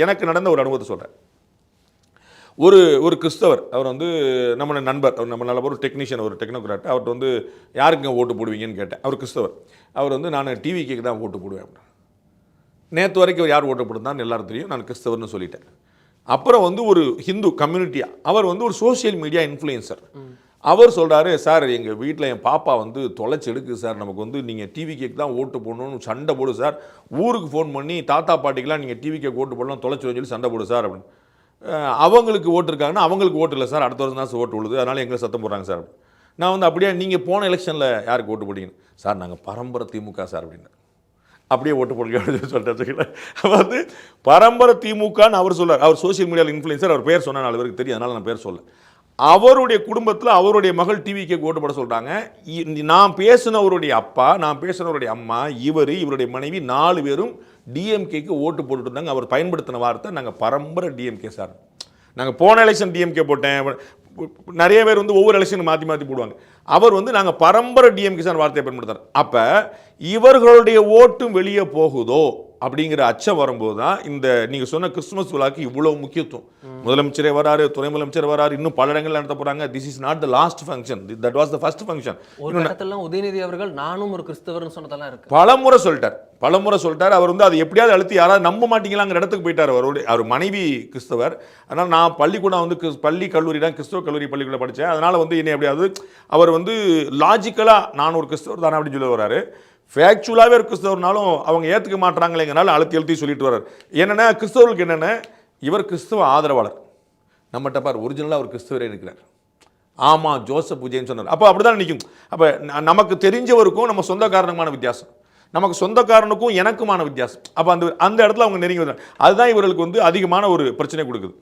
எனக்கு நடந்த ஒரு அனுபவத்தை சொல்கிறேன். ஒரு ஒரு கிறிஸ்தவர், அவர் வந்து நம்ம நண்பர், அவர் நம்ம நல்ல ஒரு டெக்னீஷியன், ஒரு டெக்னோக்ராட். அவர்கிட்ட வந்து யாருக்குங்க ஓட்டு போடுவீங்கன்னு கேட்டேன். அவர் கிறிஸ்தவர். அவர் வந்து நான் டிவிக்கு தான் ஓட்டு போடுவேன். நேற்று வரைக்கும் அவர் யார் ஓட்டு போடுதான்னு எல்லாரும் தெரியும், நான் கிறிஸ்தவர்னு சொல்லிட்டேன். அப்புறம் வந்து ஒரு ஹிந்து கம்யூனிட்டியாக அவர் வந்து ஒரு சோஷியல் மீடியா இன்ஃப்ளூயன்சர். அவர் சொல்கிறாரு, சார் எங்கள் வீட்டில் என் பாப்பா வந்து தொலைச்சி எடுக்குது சார், நமக்கு வந்து நீங்கள் டிவிக்கு தான் ஓட்டு போடணும்னு சண்டை போடு சார், ஊருக்கு ஃபோன் பண்ணி தாத்தா பாட்டிக்கெலாம் நீங்கள் டிவிக்கு ஓட்டு போடலாம் தொலைச்சி சொல்லி சண்டை போடு சார் அப்படின்னு. அவங்களுக்கு ஓட்டு இருக்காங்கன்னா அவங்களுக்கு ஓட்டு இல்லை சார், அடுத்த வருஷம் தான் ஓட்டு விழுது, அதனால் எங்களை சத்தம் போடுறாங்க சார். நான் வந்து அப்படியே நீங்கள் போன எலெக்ஷனில் யாருக்கு ஓட்டு போட்டீங்க சார், நாங்கள் பரம்பரை திமுக சார் அப்படின்னு. அப்படியே ஓட்டு போடுங்க அப்படின்னு சொல்லிட்டு வந்து பரம்பரை திமுகன்னு அவர் சொல்கிறார். அவர் சோஷியல் மீடியாவில் இன்ஃப்ளூயன்சர், அவர் பேர் சொன்னால் 4 பேருக்கு தெரியும், அதனால் நான் பேர் சொல்ல. அவருடைய குடும்பத்தில் அவருடைய மகள் டிவிக்கு ஓட்டு போட சொல்கிறாங்க. நான் பேசினவருடைய அப்பா, நான் பேசினவருடைய அம்மா, இவருடைய மனைவி 4 பேரும் டிஎம்கேக்கு ஓட்டு போட்டுட்டு இருந்தாங்க. அவர் பயன்படுத்தின வார்த்தை, நாங்கள் பரம்பரை டிஎம்கே சார். நாங்கள் போன எலெக்ஷன் டிஎம்கே போட்டேன். நிறைய பேர் வந்து ஒவ்வொரு எலெக்ஷனும் மாற்றி மாற்றி போடுவாங்க. அவர் வந்து நாங்கள் பரம்பரை டிஎம்கே சார் வார்த்தையை பயன்படுத்துறார். அப்போ இவர்களுடைய ஓட்டும் வெளியே போகுதோ அப்படிங்கிற அச்சம் வரும்போது தான் இந்த நீங்கள் சொன்ன கிறிஸ்துமஸ் விழாக்கு இவ்வளோ முக்கியத்துவம். முதலமைச்சரே வராரு, துணை முதலமைச்சர் வராரு, இன்னும் பல இடங்கள் நடத்த போகிறாங்க. This is not the last function, that was the first function. ஒரு இடத்துல உதயநிதி அவர்கள் நானும் ஒரு கிறிஸ்தவர்னு சொன்னதெல்லாம் இருக்கு. பலமுறை சொல்லிட்டார். அவர் வந்து அதை எப்படியாவது அழுத்தி யாராவது நம்ப மாட்டீங்களாங்கிற இடத்துக்கு போயிட்டார். அவர் மனைவி கிறிஸ்தவர். அதனால் நான் பள்ளிக்கூடம் வந்து பள்ளி கல்லூரி தான் கிறிஸ்தவ கல்லூரி பள்ளிக்கூட படித்தேன். அதனால் வந்து என்னை எப்படியாவது அவர் வந்து லாஜிக்கலாக நான் ஒரு கிறிஸ்தவர் தானே அப்படின்னு சொல்லி வர்றாரு. ஃபேக்சுவலாகவே ஒரு கிறிஸ்தவர்னாலும் அவங்க ஏற்றுக்க மாட்டுறாங்களேங்கனால அழுத்தி சொல்லிட்டு வர்றாரு. என்னென்னா கிறிஸ்தவர்களுக்கு என்னென்ன, இவர் கிறிஸ்தவ ஆதரவாளர், நம்மகிட்ட பார் ஒரிஜினலாக அவர் கிறிஸ்தவரே இருக்கிறார். ஆமாம் ஜோசப் விஜயன்னு சொன்னார். அப்போ அப்படி தான் நிற்கும். அப்போ நமக்கு தெரிஞ்சவருக்கும் நம்ம சொந்தக்காரனுக்குமான வித்தியாசம், நமக்கு சொந்தக்காரனுக்கும் எனக்குமான வித்தியாசம். அப்போ அந்த இடத்துல அவங்க நெருங்கி வந்தாங்க. அதுதான் இவர்களுக்கு வந்து அதிகமான ஒரு பிரச்சனை கொடுக்குது.